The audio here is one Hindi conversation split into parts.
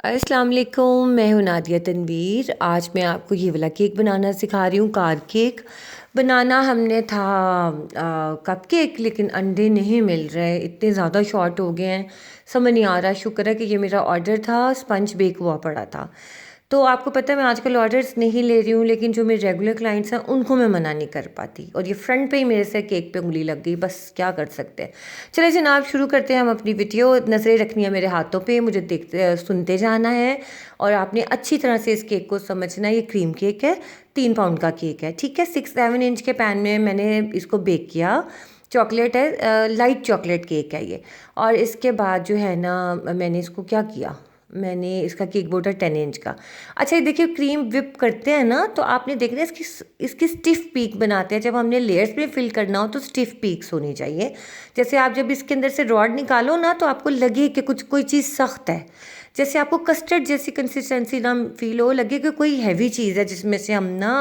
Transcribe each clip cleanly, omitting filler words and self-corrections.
अस्सलाम वालेकुम, मैं हूँ नादिया तनवीर। आज मैं आपको ये वाला केक बनाना सिखा रही हूँ, कार केक बनाना। हमने था कप केक, लेकिन अंडे नहीं मिल रहे, इतने ज़्यादा शॉर्ट हो गए हैं, समझ नहीं आ रहा। शुक्र है कि ये मेरा ऑर्डर था, स्पंज बेक हुआ पड़ा था। तो आपको पता है मैं आजकल ऑर्डर्स नहीं ले रही हूँ, लेकिन जो मेरे रेगुलर क्लाइंट्स हैं उनको मैं मना नहीं कर पाती, और ये फ्रंट पे ही मेरे से केक पे उंगली लग गई, बस क्या कर सकते हैं। चलिए जनाब, शुरू करते हैं हम अपनी वीडियो। नज़रें रखनी है मेरे हाथों पे, मुझे देखते सुनते जाना है, और आपने अच्छी तरह से इस केक को समझना है। ये क्रीम केक है, 3 पाउंड का केक है, ठीक है। 6-7 इंच के पैन में मैंने इसको बेक किया। चॉकलेट है, लाइट चॉकलेट केक है ये। और इसके बाद जो है ना, मैंने इसको क्या किया, मैंने इसका केक बोर्ड है 10 इंच का। अच्छा ये देखिए, क्रीम विप करते हैं ना, तो आपने देखना है इसकी इसकी स्टिफ पीक बनाते हैं। जब हमने लेयर्स में फिल करना हो तो स्टिफ पीक्स होनी चाहिए। जैसे आप जब इसके अंदर से रॉड निकालो ना, तो आपको लगे कि कुछ कोई चीज़ सख्त है, जैसे आपको कस्टर्ड जैसी कंसिस्टेंसी ना फील हो, लगे कि कोई हैवी चीज़ है जिसमें से हम ना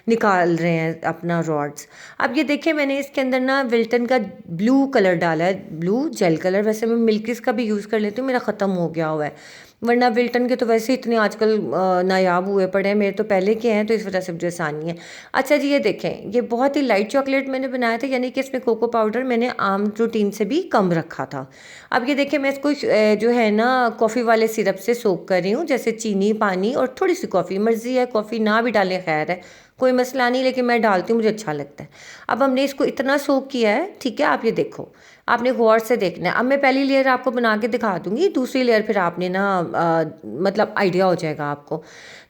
निकाल रहे हैं अपना रॉड्स। अब ये देखिए, मैंने इसके अंदर ना विल्टन का ब्लू कलर डाला है, ब्लू जेल कलर। वैसे मैं मिल्किस का भी यूज़ कर लेती हूँ, मेरा ख़त्म हो गया हुआ है, वरना विल्टन के तो वैसे इतने आजकल नायाब हुए पड़े हैं, मेरे तो पहले के हैं, तो इस वजह से मुझे आसानी है। अच्छा जी, ये देखें, ये बहुत ही लाइट चॉकलेट मैंने बनाया था, यानी कि इसमें कोको पाउडर मैंने आम रूटीन से भी कम रखा था। अब ये देखिए, मैं इसको जो है ना कॉफ़ी वाले सिरप से सोक कर रही हूँ, जैसे चीनी, पानी और थोड़ी सी कॉफ़ी। मर्ज़ी है, कॉफ़ी ना भी डालें खैर है, कोई मसला नहीं, लेकिन मैं डालती हूँ, मुझे अच्छा लगता है। अब हमने इसको इतना सोक किया है, ठीक है। आप ये देखो, आपने गौर से देखना है। अब मैं पहली लेयर आपको बना के दिखा दूंगी, दूसरी लेयर फिर आपने ना मतलब आइडिया हो जाएगा आपको।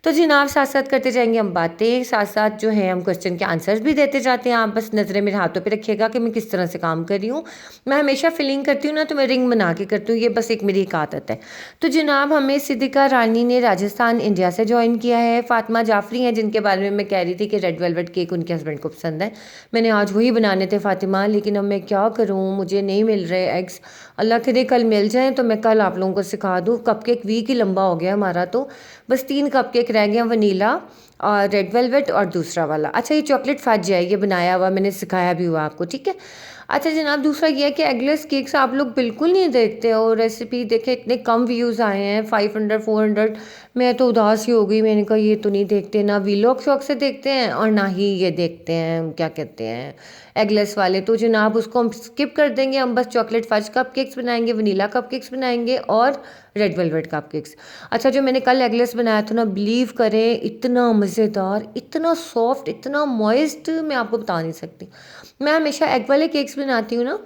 तो जनाब, साथ साथ करते जाएंगे हम बातें, साथ साथ जो है हम क्वेश्चन के आंसर्स भी देते जाते हैं। आप बस नज़रें मेरे हाथों पे रखिएगा कि मैं किस तरह से काम कर रही हूँ। मैं हमेशा फिलिंग करती हूँ ना, तो मैं रिंग बना के करती हूँ, ये बस एक मेरी एक आदत है। तो जनाब, हमें सिद्दीक़ा रानी ने राजस्थान इंडिया से ज्वाइन किया है। फातिमा जाफरी हैं, जिनके बारे में मैं कह रही थी कि रेड वेलवेट केक उनके हस्बैंड को पसंद है। मैंने आज वही बनाने थे फातिमा, लेकिन अब मैं क्या करूँ, मुझे नहीं मिल रहे एग्स। अल्लाह करे कल मिल जाएं तो मैं कल आप लोगों को सिखा दूँ। कपकेक वीक ही लंबा हो गया हमारा, तो बस 3 कपकेक रह गए, वनीला और रेड वेलवेट और दूसरा वाला। अच्छा, ये चॉकलेट फज है, ये बनाया हुआ मैंने, सिखाया भी हुआ आपको, ठीक है। अच्छा जनाब, दूसरा ये है कि एगलेस केक्स आप लोग बिल्कुल नहीं देखते हो। रेसिपी देखे, इतने कम व्यूज़ आए हैं, 500-400। मैं तो उदास ही हो गई, मैंने कहा ये तो नहीं देखते, ना वीलॉग शौक से देखते हैं और ना ही ये देखते हैं, क्या कहते हैं, एगलेस वाले। तो जनाब उसको हम स्किप कर देंगे, हम बस चॉकलेट फज कपकेक्स बनाएंगे, वनीला कपकेक्स बनाएंगे और रेड वेलवेट कपकेक्स। अच्छा, जो मैंने कल एगलेस बनाया था ना, बिलीव करें, इतना मज़ेदार, इतना सॉफ्ट, इतना मॉइस्ट, मैं आपको बता नहीं सकती। मैं हमेशा एग वाले केक्स बनाती हूँ ना,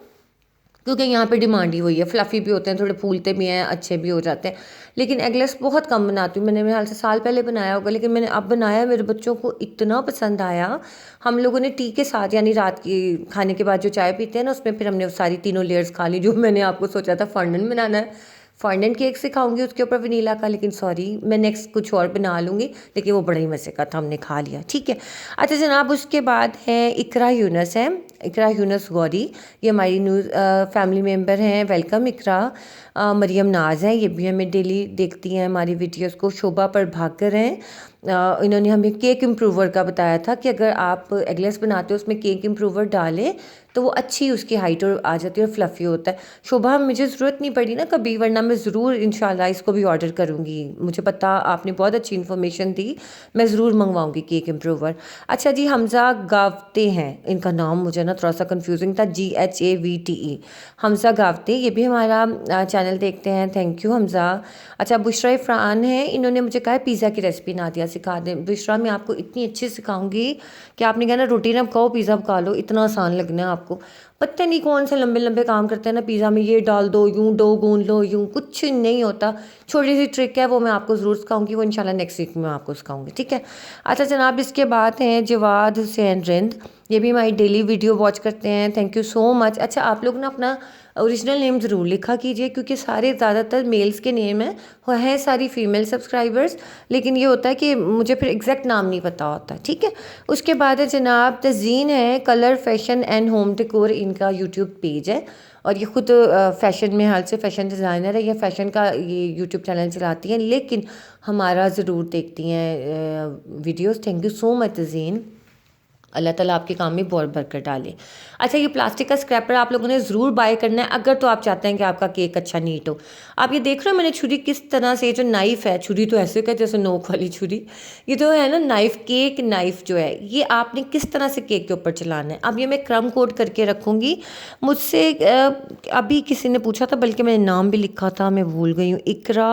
क्योंकि यहाँ पे डिमांड ही वही है, फ्लफ़ी भी होते हैं, थोड़े फूलते भी हैं, अच्छे भी हो जाते हैं। लेकिन एगलेस बहुत कम बनाती हूँ। मैंने मेरे ख्याल से साल पहले बनाया होगा, लेकिन मैंने अब बनाया, मेरे बच्चों को इतना पसंद आया। हम लोगों ने टी के साथ, यानी रात की खाने के बाद जो चाय पीते हैं ना, उसमें फिर हमने वो सारी तीनों लेयर्स खा ली। जो मैंने आपको सोचा था फॉन्डेंट बनाना है, फॉन्डेंट केक सिखाऊंगी उसके ऊपर वनीला का, लेकिन सॉरी, मैं नेक्स्ट कुछ और बना लूँगी। लेकिन वो बड़ा ही मज़े का था, हमने खा लिया, ठीक है। अच्छा जनाब, उसके बाद है इकरा यूनस है, इकरा यूनस गौरी, ये हमारी न्यूज़ फैमिली मेम्बर हैं। वेलकम इकरा। मरियम नाज है, ये भी हमें डेली देखती हैं हमारी वीडियोस को। शोभा पर भाकर हैं, इन्होंने हमें केक इम्प्रूवर का बताया था कि अगर आप एगलेस बनाते हो उसमें केक इम्प्रूवर डालें तो वो अच्छी उसकी हाइट और आ जाती है और फ्लफ़ी होता है। शोभा, मुझे ज़रूरत नहीं पड़ी ना कभी, वरना मैं ज़रूर इंशाल्लाह इसको भी ऑर्डर करूँगी। मुझे पता, आपने बहुत अच्छी इन्फॉर्मेशन दी, मैं ज़रूर मंगवाऊँगी केक इम्प्रूवर। अच्छा जी, हमज़ा गावते हैं इनका नाम, मुझे ना थोड़ा सा कंफ्यूजिंग था, GHAVTE, हमज़ा गावते, ये भी हमारा चैनल देखते हैं, थैंक यू हमज़ा। अच्छा, बुशरा इफ़रान है, इन्होंने मुझे कहा पिज़्ज़ा की रेसिपी ना दिया सिखा दें। बुशरा, मैं आपको इतनी अच्छी सिखाऊंगी कि आपने कहना रोटी ना पकाओ, पिज़्ज़ा पका लो, इतना आसान लगना है आपको। पता नहीं कौन से लंबे लंबे काम करते हैं ना पिज़्ज़ा में, ये डाल दो, यूं डो गूंद लो, यूं कुछ नहीं होता। छोटी सी ट्रिक है, वो मैं आपको ज़रूर सिखाऊंगी, वो इंशाल्लाह नेक्स्ट वीक में आपको सिखाऊंगी, ठीक है। अच्छा जनाब, इसके बाद हैं जवाद हुसैन रिंद, ये भी हमारी डेली वीडियो वॉच करते हैं, थैंक यू सो मच। अच्छा, आप लोग ना अपना ओरिजिनल नेम ज़रूर लिखा कीजिए, क्योंकि सारे ज़्यादातर मेल्स के नेम हैं सारी फीमेल सब्सक्राइबर्स, लेकिन ये होता है कि मुझे फिर एग्जैक्ट नाम नहीं पता होता, ठीक है। उसके बाद है जनाब तज़ीन है, colour fashion and home decor इनका यूट्यूब पेज है, और ये खुद फ़ैशन में हाल से फ़ैशन डिज़ाइनर है, ये फ़ैशन का ये यूट्यूब चैनल चलाती हैं, लेकिन हमारा ज़रूर देखती हैं videos, thank you so much Tazeen. अल्लाह ताला आपके काम में बहुत बरकत डाले। अच्छा, ये प्लास्टिक का स्क्रैपर आप लोगों ने ज़रूर बाय करना है अगर तो आप चाहते हैं कि आपका केक अच्छा नीट हो। आप ये देख रहे हो मैंने छुरी किस तरह से, जो नाइफ़ है, छुरी तो ऐसे का जैसे नोक वाली छुरी, ये जो है ना नाइफ़, केक नाइफ़ जो है, ये आपने किस तरह से केक के ऊपर चलाना है। अब ये मैं क्रम कोट करके रखूँगी। मुझसे अभी किसी ने पूछा था, बल्कि मैंने नाम भी लिखा था, मैं भूल गई हूँ, इकरा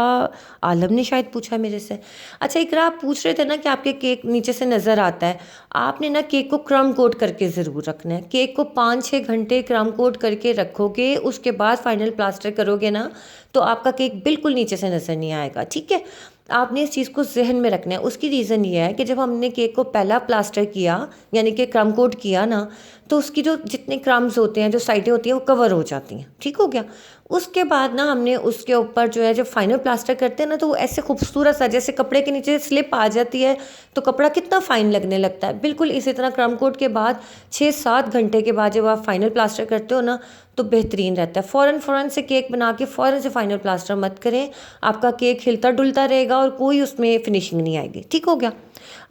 आलम ने शायद पूछा मेरे से। अच्छा इकरा, आप पूछ रहे थे ना कि आपके केक नीचे से नज़र आता है। आपने ना केक को क्रम कोट करके ज़रूर रखना है। केक को 5-6 घंटे क्रम कोट करके रखोगे, उसके बाद फाइनल प्लास्टर करोगे ना, तो आपका केक बिल्कुल नीचे से नज़र नहीं आएगा। ठीक है, आपने इस चीज़ को जहन में रखना है। उसकी रीज़न ये है कि जब हमने केक को पहला प्लास्टर किया, यानी कि क्रम कोट किया ना, तो उसकी जो जितने क्रम्स होते हैं, जो साइडें होती हैं, वो कवर हो जाती हैं। ठीक हो गया। उसके बाद ना हमने उसके ऊपर जो है, जब फाइनल प्लास्टर करते हैं ना, तो वो ऐसे खूबसूरत सा, जैसे कपड़े के नीचे स्लिप आ जाती है तो कपड़ा कितना फ़ाइन लगने लगता है, बिल्कुल इसी तरह क्रम कोट के बाद 6-7 घंटे के बाद जब आप फाइनल प्लास्टर करते हो ना, तो बेहतरीन रहता है। फ़ौरन से केक बना के फ़ौरन से फाइनल प्लास्टर मत करें, आपका केक हिलता डुलता रहेगा और कोई उसमें फिनिशिंग नहीं आएगी। ठीक हो गया।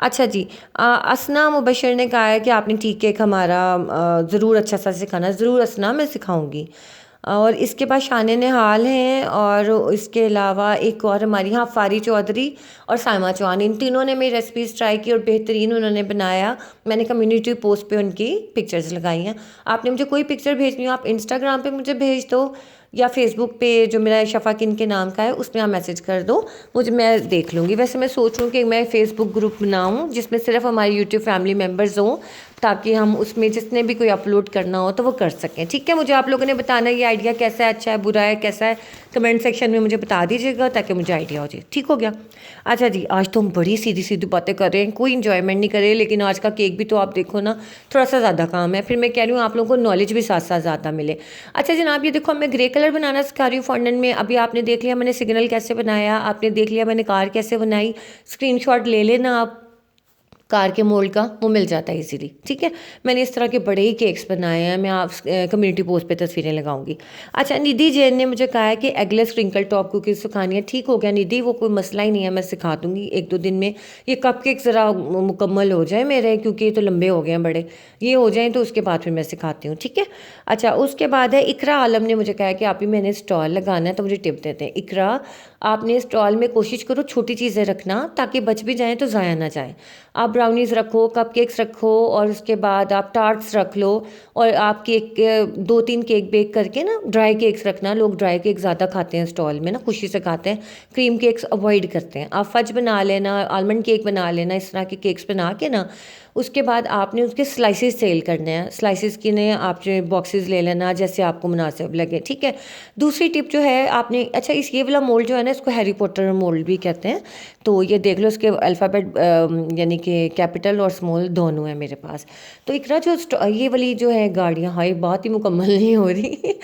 अच्छा जी, असना मुबशर ने कहा है कि आपने टी केक हमारा ज़रूर अच्छा सा सिखाना। ज़रूर असना, मैं सिखाऊंगी। और इसके बाद शान निहाल हैं, और इसके अलावा एक और हमारी, हाँ, फारी चौधरी और साइमा चौहान, इन तीनों ने मेरी रेसिपीज़ ट्राई की और बेहतरीन उन्होंने बनाया। मैंने कम्युनिटी पोस्ट पे उनकी पिक्चर्स लगाई हैं। आपने मुझे कोई पिक्चर भेजनी हो, आप इंस्टाग्राम पे मुझे भेज दो, या फेसबुक पे जो मेरा शफ़ाकिन के नाम का है उसमें आप मैसेज कर दो मुझे, मैं देख लूँगी। वैसे मैं सोच रही हूँ कि मैं फ़ेसबुक ग्रुप बनाऊँ जिसमें सिर्फ हमारे यूट्यूब फैमिली मेम्बर्स हों, ताकि हम उसमें जिसने भी कोई अपलोड करना हो तो वो कर सकें। ठीक है, मुझे आप लोगों ने बताना ये आइडिया कैसा है, अच्छा है, बुरा है, कैसा है, कमेंट सेक्शन में मुझे बता दीजिएगा ताकि मुझे आइडिया हो जाए। ठीक हो गया। अच्छा जी, आज तो हम बड़ी सीधी सीधी बातें कर रहे हैं, कोई इन्जॉयमेंट नहीं कर रहे, लेकिन आज का केक भी तो आप देखो ना, थोड़ा सा ज़्यादा काम है। फिर मैं कह रही हूँ आप लोगों को नॉलेज भी साथ साथ ज़्यादा मिले। अच्छा जनाब, ये देखो मैं ग्रे कलर बनाना सिखा रही हूँ फॉन्डेंट में। अभी आपने देख लिया मैंने सिग्नल कैसे बनाया, आपने देख लिया मैंने कार कैसे बनाई। स्क्रीनशॉट ले लेना आप कार के मोल्ड का, वो मिल जाता है इजीली। ठीक है, मैंने इस तरह के बड़े ही केक्स बनाए हैं, मैं आप कम्युनिटी पोस्ट पे तस्वीरें लगाऊंगी। अच्छा, निधि जैन ने मुझे कहा है कि एगलेस क्रिंकल टॉप कुकीज़ सिखानी है। ठीक हो गया निधि, वो कोई मसला ही नहीं है, मैं सिखा दूंगी 1-2 दिन में। ये कपकेक ज़रा मुकम्मल हो जाए मेरे, क्योंकि ये तो लंबे हो गए हैं बड़े, ये हो जाएँ तो उसके बाद फिर मैं सिखाती हूँ। ठीक है। अच्छा, उसके बाद है इकरा आलम ने मुझे कहा है कि आप ही मैंने स्टॉल लगाना है, तो मुझे टिप देते हैं। इकरा, आपने स्टॉल में कोशिश करो छोटी चीज़ें रखना ताकि बच भी जाएँ तो ज़ाया ना जाए। आप ब्राउनीज़ रखो, कपकेक्स रखो, और उसके बाद आप टार्ट्स रख लो, और आप केक 2-3 केक बेक करके ना, ड्राई केक्स रखना। लोग ड्राई केक ज़्यादा खाते हैं स्टॉल में ना, खुशी से खाते हैं, क्रीम केक्स अवॉइड करते हैं। आप फज बना लेना, आलमंड केक बना लेना, इस तरह के केक्स बना के ना, उसके बाद आपने उसके स्लाइसेस सेल करने हैं। स्लाइसेस की ने आप जो बॉक्सेस ले लेना जैसे आपको मुनासिब लगे। ठीक है। दूसरी टिप जो है आपने, अच्छा इस ये वाला मोल्ड जो है ना, इसको हैरी पॉटर मोल्ड भी कहते हैं। तो ये देख लो, इसके अल्फ़ाबेट यानी कि कैपिटल और स्मॉल दोनों है मेरे पास। तो इकरा जो ये वाली जो है गाड़ियाँ, हाई बात ही मुकम्मल नहीं हो रही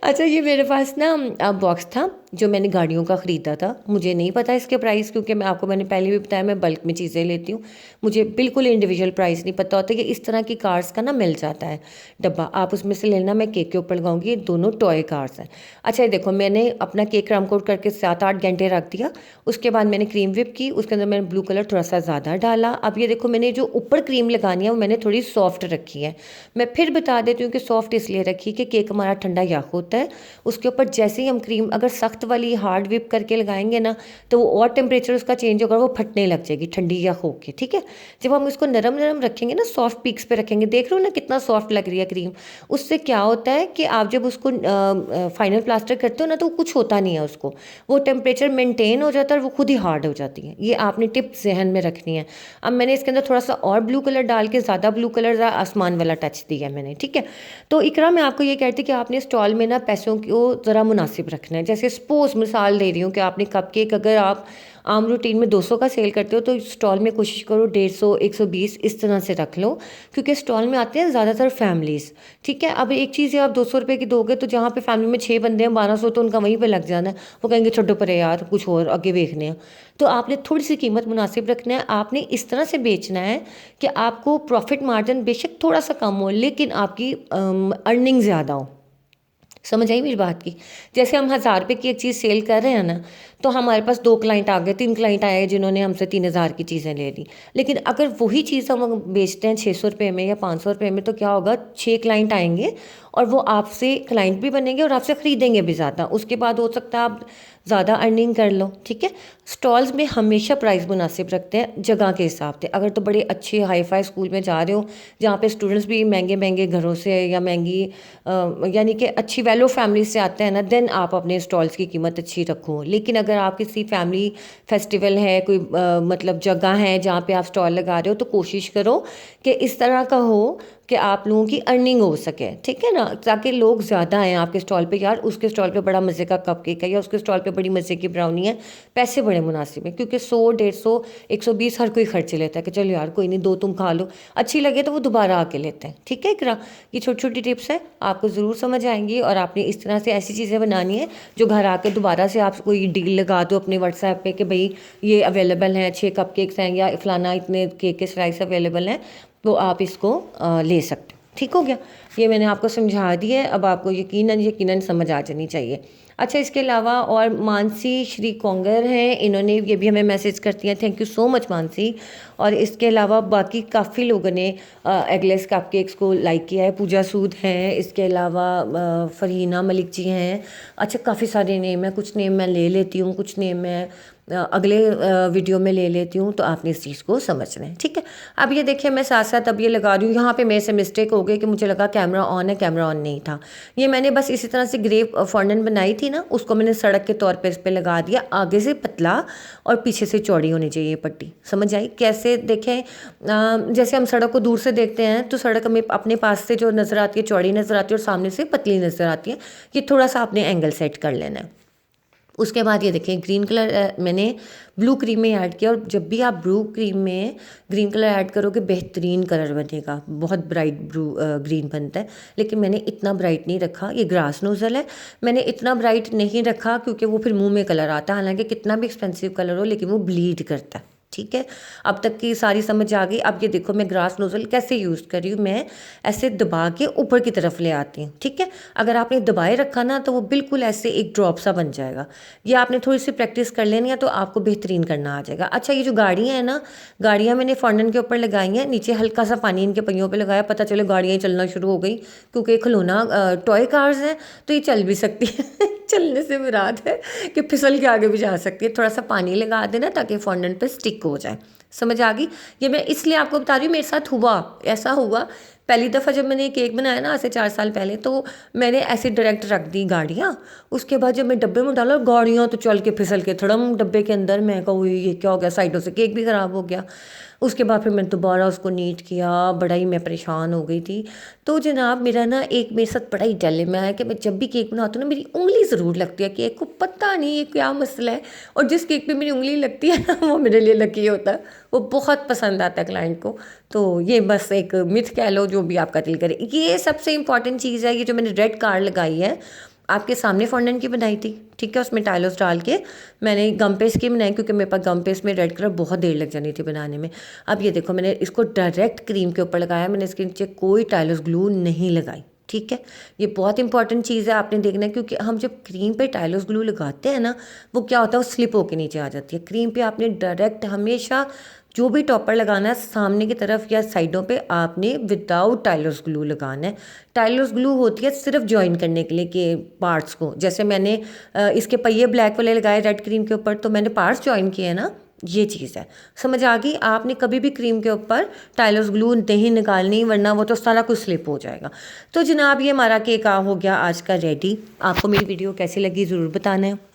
अच्छा, ये मेरे पास ना बॉक्स था जो मैंने गाड़ियों का ख़रीदा था। मुझे नहीं पता इसके प्राइस, क्योंकि मैंने पहले भी बताया मैं बल्क में चीज़ें लेती हूँ, मुझे बिल्कुल इंडिविजुअल प्राइस नहीं पता होता। कि इस तरह की कार्स का ना मिल जाता है डब्बा, आप उसमें से लेना। मैं केक के ऊपर लगाऊंगी, ये दोनों टॉय कार्स हैं। अच्छा ये देखो, मैंने अपना केक क्रम कोट करके 7-8 घंटे रख दिया। उसके बाद मैंने क्रीम व्हिप की, उसके अंदर मैंने ब्लू कलर थोड़ा सा ज़्यादा डाला। अब ये देखो, मैंने जो ऊपर क्रीम लगानी है वो मैंने थोड़ी सॉफ्ट रखी है। मैं फिर बता देती हूँ कि सॉफ्ट इसलिए रखी कि केक हमारा ठंडा यख होता है, उसके ऊपर जैसे ही हम क्रीम अगर सख्त वाली हार्ड व्हिप करके लगाएंगे ना, तो वो और टेम्परेचर उसका चेंज होगा, वो फटने लग जाएगी ठंडी यख होके। ठीक है। जब हम इसको नरम नरम रखेंगे ना, सॉफ्ट पीक्स पे रखेंगे, देख रहे हो ना कितना सॉफ्ट लग रही है क्रीम। उससे क्या होता है कि आप जब उसको फाइनल प्लास्टर करते हो ना, तो कुछ होता नहीं है उसको, वो टेम्परेचर मेंटेन हो जाता है और वो खुद ही हार्ड हो जाती है। ये आपने टिप जहन में रखनी है। अब मैंने इसके अंदर थोड़ा सा और ब्लू कलर डाल के, ज़्यादा ब्लू कलर, आसमान वाला टच दिया मैंने। ठीक है। तो इकरा, मैं आपको ये कहती कि आपने स्टॉल में ना पैसों को ज़रा मुनासिब रखना है। जैसे सपोज मिसाल दे रही हूँ कि आपने कपकेक अगर आप आम रूटीन में 200 का सेल करते हो, तो स्टॉल में कोशिश करो 150, 120 इस तरह से रख लो, क्योंकि स्टॉल में आते हैं ज़्यादातर फैमिलीज़। ठीक है। अब एक चीज़ है, आप 200 रुपये की दोगे तो जहाँ पे फैमिली में 6 बंदे हैं, 1200 तो उनका वहीं पे लग जाना है। वो कहेंगे छोटो परे यार, कुछ और आगे देखने हैं। तो आपने थोड़ी सी कीमत मुनासिब रखना है। आपने इस तरह से बेचना है कि आपको प्रॉफिट मार्जिन बेशक थोड़ा सा कम हो, लेकिन आपकी अर्निंग ज़्यादा हो। समझ आई मेरी बात की। जैसे हम 1000 रुपये की एक चीज़ सेल कर रहे हैं ना, तो हमारे पास 2 क्लाइंट आ गए, 3 क्लाइंट आए जिन्होंने हमसे 3000 की चीज़ें ले ली। लेकिन अगर वही चीज़ हम बेचते हैं 600 रुपये में या 500 रुपये में, तो क्या होगा, 6 क्लाइंट आएंगे और वो आपसे क्लाइंट भी बनेंगे और आपसे ख़रीदेंगे भी ज़्यादा। उसके बाद हो सकता है आप ज़्यादा अर्निंग कर लो। ठीक है, स्टॉल्स में हमेशा प्राइस मुनासिब रखते हैं जगह के हिसाब से। अगर तो बड़े अच्छे हाई फाई स्कूल में जा रहे हो जहाँ पे स्टूडेंट्स भी महंगे महंगे घरों से या महंगी यानी कि अच्छी वैल्यू फैमिली से आते हैं ना, देन आप अपने स्टॉल्स की कीमत अच्छी रखो। लेकिन अगर आप किसी फैमिली फेस्टिवल है, कोई मतलब जगह है जहाँ पे आप स्टॉल लगा रहे हो, तो कोशिश करो कि इस तरह का हो कि आप लोगों की अर्निंग हो सके। ठीक है ना, ताकि लोग ज़्यादा आएँ आपके स्टॉल पे। यार उसके स्टॉल पे बड़ा मज़े का कपकेक है या उसके स्टॉल पे बड़ी मज़े की ब्राउनी है, पैसे बड़े मुनासिब हैं। क्योंकि 100, 150, 120 हर कोई खर्च लेता है कि चलो यार कोई नहीं, 2 तुम खा लो, अच्छी लगे तो वो दोबारा आके लेते हैं। ठीक है इकरा, ये छोटी छोटी टिप्स है, आपको ज़रूर समझ आएंगी और आपने इस तरह से ऐसी चीज़ें बनानी है जो घर आके दोबारा से आप कोई डील लगा दो अपने व्हाट्सएप पे कि भाई ये अवेलेबल हैं, 6 कपकेक्स हैं या फलाना इतने केक के स्लाइस अवेलेबल हैं, तो आप इसको ले सकते हो। ठीक हो गया, ये मैंने आपको समझा दिया है, अब आपको यकीनन यकीनन समझ आ जानी चाहिए। अच्छा, इसके अलावा और मानसी श्री कोंगर हैं, इन्होंने ये भी हमें मैसेज करती हैं, thank you so much Mansi. और इसके अलावा बाकी काफ़ी लोगों ने एगलेस कपकेक्स को लाइक किया है। पूजा सूद हैं, इसके अलावा फरहीना मलिक जी हैं। अच्छा, काफ़ी सारे नेम हैं, कुछ नेम मैं ले लेती हूँ, कुछ नेम मैं अगले वीडियो में ले लेती हूँ, तो आपने इस चीज़ को समझना है। ठीक है, अब ये देखिए मैं साथ साथ अब ये लगा रही हूँ। यहाँ पे मेरे से मिस्टेक हो गई कि मुझे लगा कैमरा ऑन है, कैमरा ऑन नहीं था। ये मैंने बस इसी तरह से ग्रे फॉन्डेंट बनाई थी ना, उसको मैंने सड़क के तौर पे इस पर लगा दिया। आगे से पतला और पीछे से चौड़ी होनी चाहिए पट्टी। समझ आई कैसे? देखें, जैसे हम सड़क को दूर से देखते हैं तो सड़क हमें अपने पास से जो नज़र आती है चौड़ी नज़र आती है और सामने से पतली नज़र आती है। ये थोड़ा सा आपने एंगल सेट कर लेना है। उसके बाद ये देखें ग्रीन कलर मैंने ब्लू क्रीम में ऐड किया, और जब भी आप ब्लू क्रीम में ग्रीन कलर ऐड करोगे बेहतरीन कलर बनेगा, बहुत ब्राइट ब्लू ग्रीन बनता है। लेकिन मैंने इतना ब्राइट नहीं रखा, ये ग्रास नोज़ल है, मैंने इतना ब्राइट नहीं रखा क्योंकि वो फिर मुंह में कलर आता है। हालांकि कितना भी एक्सपेंसिव कलर हो लेकिन वो ब्लीड करता है। ठीक है, अब तक की सारी समझ आ गई। अब ये देखो मैं ग्रास नोज़ल कैसे यूज़ कर रही हूँ, मैं ऐसे दबा के ऊपर की तरफ ले आती हूँ। ठीक है, अगर आपने दबाए रखा ना तो वो बिल्कुल ऐसे एक ड्रॉप सा बन जाएगा। ये आपने थोड़ी सी प्रैक्टिस कर लेनी है तो आपको बेहतरीन करना आ जाएगा। अच्छा, ये जो गाड़ियाँ हैं ना, गाड़ियाँ मैंने फॉन्डेंट के ऊपर लगाई हैं, नीचे हल्का सा पानी इनके पहियों पर लगाया, पता चले गाड़ियाँ ही चलना शुरू हो गई, क्योंकि खिलौना टॉय कार्स हैं तो ये चल भी सकती है। चलने से मुराद है कि फिसल के आगे भी जा सकती है। थोड़ा सा पानी लगा देना ताकि फॉन्डेंट पे स्टिक हो जाए। समझ आ गई? ये मैं इसलिए आपको बता रही हूँ, मेरे साथ हुआ, ऐसा हुआ। पहली दफ़ा जब मैंने केक बनाया ना, आज से 4 साल पहले, तो मैंने ऐसे डायरेक्ट रख दी गाड़ियाँ। उसके बाद जब मैं डब्बे में डाला, गाड़ियाँ तो चल के फिसल के थड़म डब्बे के अंदर। मैं कहूँ ये क्या हो गया, साइडों से केक भी ख़राब हो गया। उसके बाद फिर मैंने दोबारा उसको नीट किया, बड़ा ही मैं परेशान हो गई थी। तो जनाब मेरा ना एक मेरे साथ बड़ा ही डिलेमा है कि मैं जब भी केक बनाती हूँ ना, मेरी उंगली ज़रूर लगती है केक को, पता नहीं ये क्या मसला है। और जिस केक पे मेरी उंगली लगती है ना, वो मेरे लिए लकी होता है, वो बहुत पसंद आता है क्लाइंट को। तो ये बस एक मिथ कह लो, जो भी आपका दिल करे। ये सबसे इंपॉर्टेंट चीज़ है, ये जो मैंने रेड कार्ड लगाई है आपके सामने फॉन्डेंट की बनाई थी। ठीक है, उसमें टाइलोस डाल के मैंने गम पेस्ट की बनाई, क्योंकि मेरे पास गम पेस्ट में रेड कलर बहुत देर लग जानी थी बनाने में। अब ये देखो मैंने इसको डायरेक्ट क्रीम के ऊपर लगाया, मैंने इसके नीचे कोई टाइलोस ग्लू नहीं लगाई। ठीक है, ये बहुत इंपॉर्टेंट चीज़ है, आपने देखना है। क्योंकि हम जब क्रीम पे टाइलोस ग्लू लगाते हैं ना, वो क्या होता है, वो स्लिप होके नीचे आ जाती है। क्रीम पे आपने डायरेक्ट हमेशा जो भी टॉपर लगाना है सामने की तरफ या साइडों पे, आपने विदाउट टाइलोस ग्लू लगाना है। टाइलोस ग्लू होती है सिर्फ ज्वाइन करने के लिए के पार्ट्स को। जैसे मैंने इसके पहिए ब्लैक वाले लगाए रेड क्रीम के ऊपर, तो मैंने पार्ट्स ज्वाइन किए हैं ना, ये चीज़ है। समझ आ गई? आपने कभी भी क्रीम के ऊपर टाइलोस ग्लू नहीं निकालनी, वरना वो तो सारा कुछ स्लिप हो जाएगा। तो जनाब ये हमारा केक हो गया आज का रेडी। आपको मेरी वीडियो कैसी लगी ज़रूर बताना है।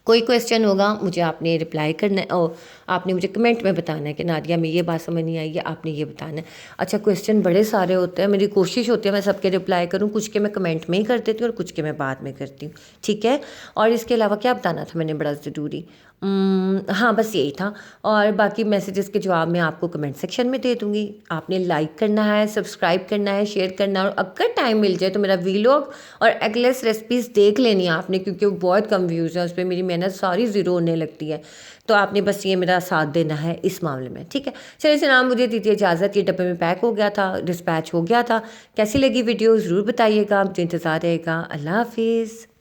कोई क्वेश्चन होगा मुझे आपने रिप्लाई करना है, और आपने मुझे कमेंट में बताना है कि नादिया में ये बात समझ नहीं आई है, आपने ये बताना है। अच्छा, क्वेश्चन बड़े सारे होते हैं, मेरी कोशिश होती है मैं सबके रिप्लाई करूं। कुछ के मैं कमेंट में ही कर देती हूँ और कुछ के मैं बाद में करती हूँ। ठीक है, और इसके अलावा क्या बताना था मैंने बड़ा ज़रूरी, हाँ बस यही था। और बाकी मैसेजेस के जवाब मैं आपको कमेंट सेक्शन में दे दूँगी। आपने लाइक करना है, सब्सक्राइब करना है, शेयर करना है, और अगर टाइम मिल जाए तो मेरा वीलॉग और एगलेस रेसिपीज़ देख लेनी है आपने, क्योंकि वो बहुत कंफ्यूज है, उस पर मेरी मेहनत सारी ज़ीरो होने लगती है। तो आपने बस ये मेरा साथ देना है इस मामले में। ठीक है, चलिए जनाब मुझे दीजिए इजाज़त। ये डब्बे में पैक हो गया था, डिस्पैच हो गया था। कैसी लगी वीडियो ज़रूर बताइएगा, मुझे इंतज़ार रहेगा। अल्लाह हाफिज़।